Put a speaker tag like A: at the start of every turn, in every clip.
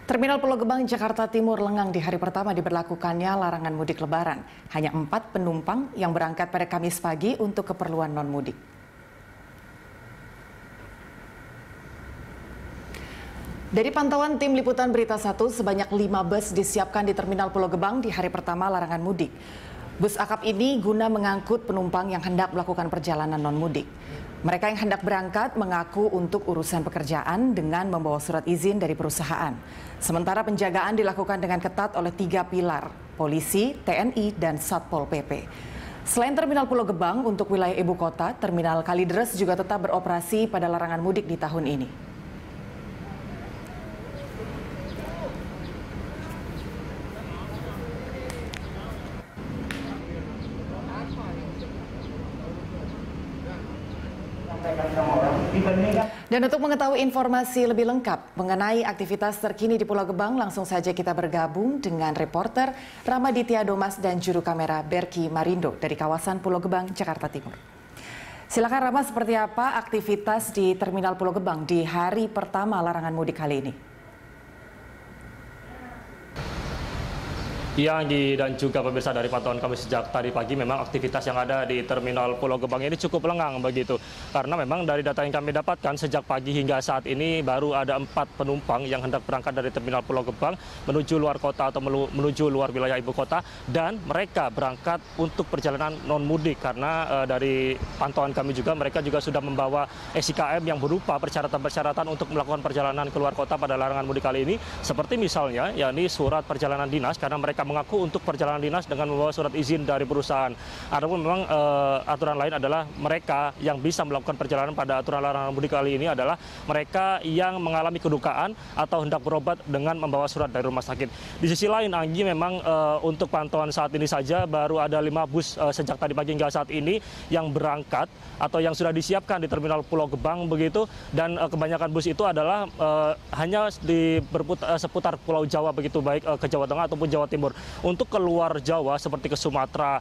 A: Terminal Pulau Gebang, Jakarta Timur lengang di hari pertama diberlakukannya larangan mudik lebaran. Hanya 4 penumpang yang berangkat pada Kamis pagi untuk keperluan non-mudik. Dari pantauan tim liputan Berita 1, sebanyak 5 bus disiapkan di Terminal Pulau Gebang di hari pertama larangan mudik. Bus akap ini guna mengangkut penumpang yang hendak melakukan perjalanan non-mudik. Mereka yang hendak berangkat mengaku untuk urusan pekerjaan dengan membawa surat izin dari perusahaan. Sementara penjagaan dilakukan dengan ketat oleh 3 pilar, polisi, TNI, dan Satpol PP. Selain Terminal Pulau Gebang, untuk wilayah ibu kota, Terminal Kalideres juga tetap beroperasi pada larangan mudik di tahun ini. Dan untuk mengetahui informasi lebih lengkap mengenai aktivitas terkini di Pulau Gebang, langsung saja kita bergabung dengan reporter Ramaditya Domas dan juru kamera Berki Marindo dari kawasan Pulau Gebang, Jakarta Timur. Silakan Rama, seperti apa aktivitas di Terminal Pulau Gebang di hari pertama larangan mudik kali ini?
B: Ya, Anggi dan juga pemirsa, dari pantauan kami sejak tadi pagi memang aktivitas yang ada di Terminal Pulau Gebang ini cukup lengang begitu. Karena memang dari data yang kami dapatkan sejak pagi hingga saat ini baru ada 4 penumpang yang hendak berangkat dari Terminal Pulau Gebang menuju luar kota atau menuju luar wilayah ibu kota, dan mereka berangkat untuk perjalanan non-mudik karena dari pantauan kami juga mereka juga sudah membawa SIKM yang berupa persyaratan-persyaratan untuk melakukan perjalanan keluar kota pada larangan mudik kali ini, seperti misalnya yakni surat perjalanan dinas, karena mereka mengaku untuk perjalanan dinas dengan membawa surat izin dari perusahaan. Adapun memang aturan lain adalah mereka yang bisa melakukan perjalanan pada aturan larangan mudik kali ini adalah mereka yang mengalami kedukaan atau hendak berobat dengan membawa surat dari rumah sakit. Di sisi lain, Anggi, memang untuk pantauan saat ini saja baru ada 5 bus sejak tadi pagi hingga saat ini yang berangkat atau yang sudah disiapkan di Terminal Pulau Gebang begitu, dan kebanyakan bus itu adalah hanya seputar Pulau Jawa begitu, baik ke Jawa Tengah ataupun Jawa Timur. Untuk keluar Jawa seperti ke Sumatera,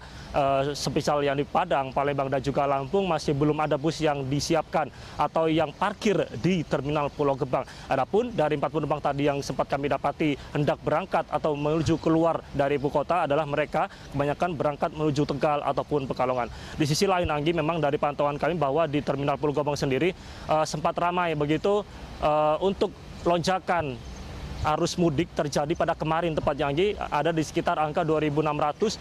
B: semisal yang di Padang, Palembang, dan juga Lampung masih belum ada bus yang disiapkan atau yang parkir di Terminal Pulau Gebang. Adapun dari 4 penumpang tadi yang sempat kami dapati hendak berangkat atau menuju keluar dari ibu kota adalah mereka kebanyakan berangkat menuju Tegal ataupun Pekalongan. Di sisi lain, Anggi, memang dari pantauan kami bahwa di Terminal Pulau Gebang sendiri sempat ramai begitu untuk lonjakan arus mudik terjadi pada kemarin, tepatnya Anggi, ada di sekitar angka 2.600.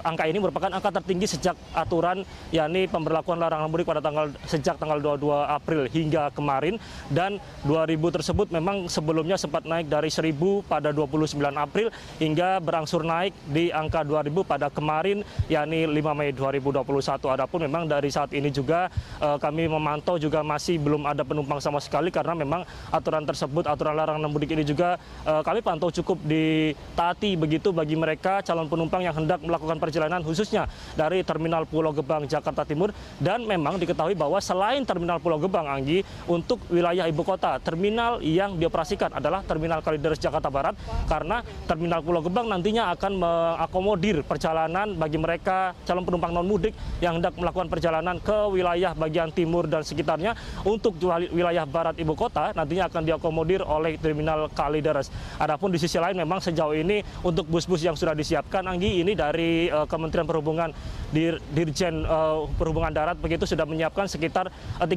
B: Angka ini merupakan angka tertinggi sejak aturan yakni pemberlakuan larangan mudik pada sejak tanggal 22 April hingga kemarin, dan 2.000 tersebut memang sebelumnya sempat naik dari 1.000 pada 29 April hingga berangsur naik di angka 2.000 pada kemarin yakni 5 Mei 2021. Adapun memang dari saat ini juga kami memantau juga masih belum ada penumpang sama sekali, karena memang aturan tersebut, aturan larangan mudik ini juga kami pantau cukup ditaati begitu bagi mereka calon penumpang yang hendak melakukan perjalanan khususnya dari Terminal Pulau Gebang, Jakarta Timur. Dan memang diketahui bahwa selain Terminal Pulau Gebang, Anggi, untuk wilayah ibu kota, terminal yang dioperasikan adalah Terminal Kalideres, Jakarta Barat, karena Terminal Pulau Gebang nantinya akan mengakomodir perjalanan bagi mereka calon penumpang non-mudik yang hendak melakukan perjalanan ke wilayah bagian timur dan sekitarnya. Untuk wilayah barat ibu kota nantinya akan diakomodir oleh Terminal Kalideres. Adapun di sisi lain memang sejauh ini untuk bus-bus yang sudah disiapkan, Anggi, ini dari Kementerian Perhubungan, Dirjen Perhubungan Darat begitu sudah menyiapkan sekitar 3.000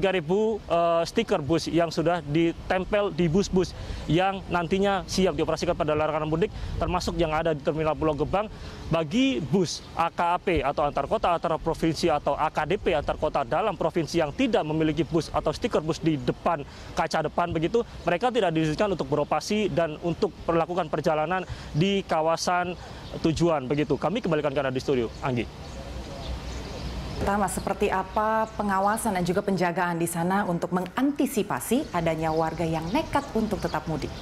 B: stiker bus yang sudah ditempel di bus-bus yang nantinya siap dioperasikan pada larangan mudik, termasuk yang ada di Terminal Pulau Gebang. Bagi bus AKAP atau antar kota, antar provinsi, atau AKDP antar kota dalam provinsi yang tidak memiliki bus atau stiker bus di depan kaca depan begitu, mereka tidak diizinkan untuk beroperasi dan untuk melakukan perjalanan di kawasan tujuan begitu. Kami kembalikan ke Anda di studio, Anggi.
A: Pertama, seperti apa pengawasan dan juga penjagaan di sana untuk mengantisipasi adanya warga yang nekat untuk tetap mudik?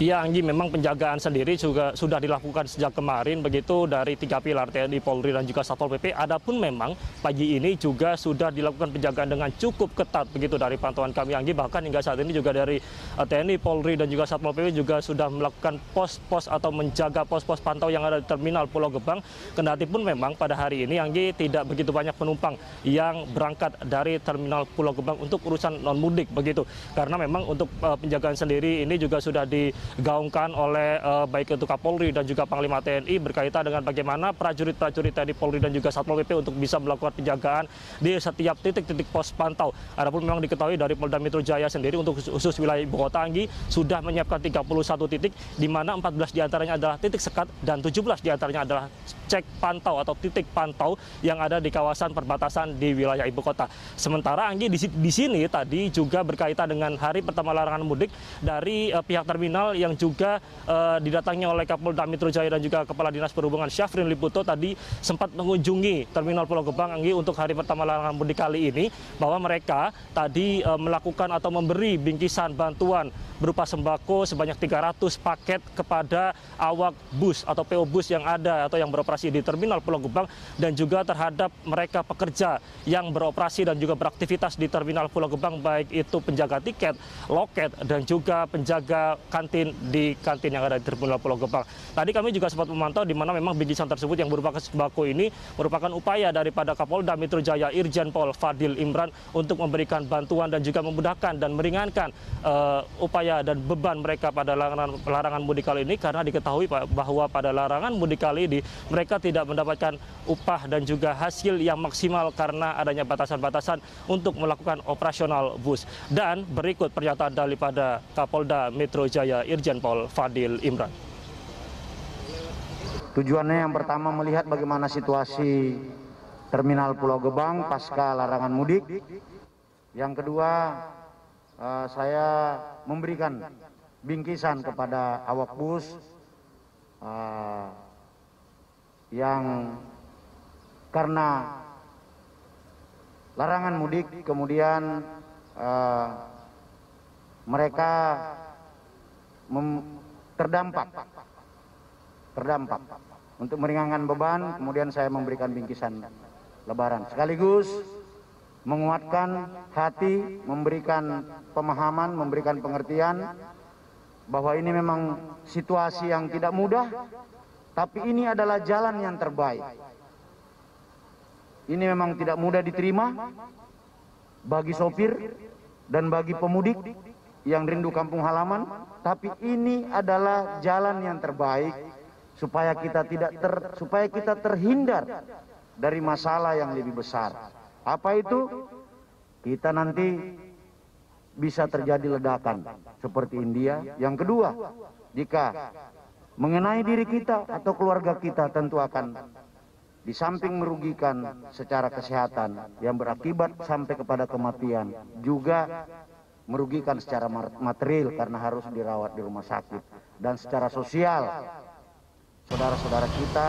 B: Ya, Anggi, memang penjagaan sendiri juga sudah dilakukan sejak kemarin begitu dari 3 pilar TNI, Polri, dan juga Satpol PP. Adapun memang pagi ini juga sudah dilakukan penjagaan dengan cukup ketat begitu dari pantauan kami, Anggi. Bahkan hingga saat ini juga dari TNI, Polri, dan juga Satpol PP juga sudah melakukan pos-pos atau menjaga pos-pos pantau yang ada di Terminal Pulau Gebang. Kendati pun memang pada hari ini, Anggi, tidak begitu banyak penumpang yang berangkat dari Terminal Pulau Gebang untuk urusan non-mudik begitu. Karena memang untuk penjagaan sendiri ini juga sudah digaungkan oleh baik itu Kapolri dan juga Panglima TNI berkaitan dengan bagaimana prajurit-prajurit TNI, Polri, dan juga Satpol PP untuk bisa melakukan penjagaan di setiap titik-titik pos pantau. Adapun memang diketahui dari Polda Metro Jaya sendiri untuk khusus wilayah Ibu Kota, Anggi, sudah menyiapkan 31 titik, di mana 14 diantaranya adalah titik sekat dan 17 diantaranya adalah cek pantau atau titik pantau yang ada di kawasan perbatasan di wilayah Ibu Kota. Sementara, Anggi, di sini tadi juga berkaitan dengan hari pertama larangan mudik dari pihak terminal yang juga didatangi oleh Kapolda Metro Jaya dan juga Kepala Dinas Perhubungan Syafrin Liputo tadi sempat mengunjungi Terminal Pulau Gebang, Anggi, untuk hari pertama larangan mudik kali ini, bahwa mereka tadi melakukan atau memberi bingkisan bantuan berupa sembako sebanyak 300 paket kepada awak bus atau PO bus yang ada atau yang beroperasi di Terminal Pulau Gebang, dan juga terhadap mereka pekerja yang beroperasi dan juga beraktivitas di Terminal Pulau Gebang, baik itu penjaga tiket, loket, dan juga penjaga kantin di kantin yang ada di Terminal Pulau Gebang. Tadi kami juga sempat memantau di mana memang bingkisan tersebut yang berupa sembako ini merupakan upaya daripada Kapolda Metro Jaya Irjen Pol Fadil Imran untuk memberikan bantuan dan juga memudahkan dan meringankan upaya dan beban mereka pada larangan mudik kali ini, karena diketahui bahwa pada larangan mudik kali ini mereka tidak mendapatkan upah dan juga hasil yang maksimal karena adanya batasan-batasan untuk melakukan operasional bus. Dan berikut pernyataan daripada Kapolda Metro Jaya Irjen Pol Fadil Imran.
C: Tujuannya yang pertama melihat bagaimana situasi Terminal Pulau Gebang pasca larangan mudik. Yang kedua, saya memberikan bingkisan kepada awak bus yang karena larangan mudik kemudian mereka terdampak. Untuk meringankan beban, kemudian saya memberikan bingkisan lebaran sekaligus menguatkan hati, memberikan pemahaman, memberikan pengertian bahwa ini memang situasi yang tidak mudah, tapi ini adalah jalan yang terbaik. Ini memang tidak mudah diterima bagi sopir dan bagi pemudik yang rindu kampung halaman, tapi ini adalah jalan yang terbaik supaya kita terhindar dari masalah yang lebih besar. Apa itu? Kita nanti bisa terjadi ledakan seperti India. Yang kedua, jika mengenai diri kita atau keluarga kita, tentu akan di samping merugikan secara kesehatan yang berakibat sampai kepada kematian, juga merugikan secara material karena harus dirawat di rumah sakit, dan secara sosial saudara-saudara kita.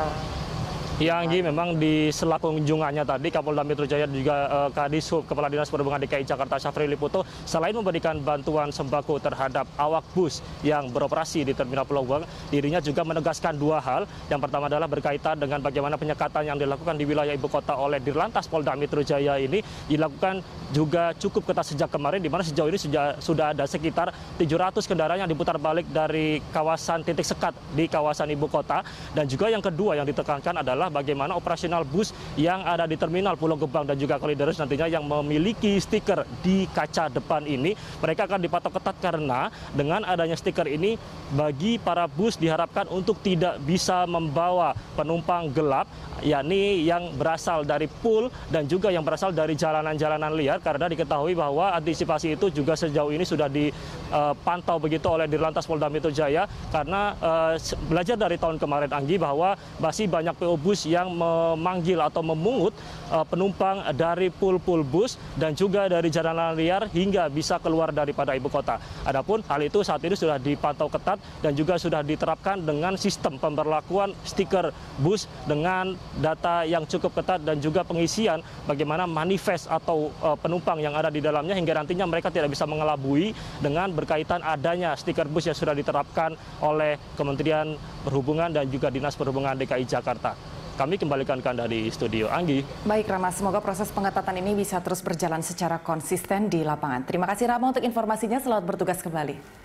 B: Ya, Anggi, memang di sela kunjungannya tadi Kapolda Metro Jaya dan juga Kadishub Kepala Dinas Perhubungan DKI Jakarta Syafrin Liputo, selain memberikan bantuan sembako terhadap awak bus yang beroperasi di Terminal Pulau Gebang, dirinya juga menegaskan dua hal. Yang pertama adalah berkaitan dengan bagaimana penyekatan yang dilakukan di wilayah Ibu Kota oleh Dirlantas Polda Metro Jaya ini dilakukan juga cukup ketat sejak kemarin, di mana sejauh ini sudah ada sekitar 700 kendaraan yang diputar balik dari kawasan titik sekat di kawasan Ibu Kota. Dan juga yang kedua yang ditekankan adalah bagaimana operasional bus yang ada di Terminal Pulau Gebang dan juga Kalideres nantinya yang memiliki stiker di kaca depan ini, mereka akan dipatok ketat karena dengan adanya stiker ini bagi para bus diharapkan untuk tidak bisa membawa penumpang gelap, yakni yang berasal dari pool dan juga yang berasal dari jalanan-jalanan liar, karena diketahui bahwa antisipasi itu juga sejauh ini sudah dipantau begitu oleh Dirlantas Polda Metro Jaya, karena belajar dari tahun kemarin, Anggi, bahwa masih banyak PO bus bus yang memanggil atau memungut penumpang dari pul-pul bus dan juga dari jalanan liar hingga bisa keluar daripada ibu kota. Adapun hal itu saat ini sudah dipantau ketat dan juga sudah diterapkan dengan sistem pemberlakuan stiker bus dengan data yang cukup ketat dan juga pengisian bagaimana manifest atau penumpang yang ada di dalamnya hingga nantinya mereka tidak bisa mengelabui dengan berkaitan adanya stiker bus yang sudah diterapkan oleh Kementerian Perhubungan dan juga Dinas Perhubungan DKI Jakarta. Kami kembalikan ke Anda di studio. Anggi.
A: Baik Rama, semoga proses pengetatan ini bisa terus berjalan secara konsisten di lapangan. Terima kasih Rama untuk informasinya, selamat bertugas kembali.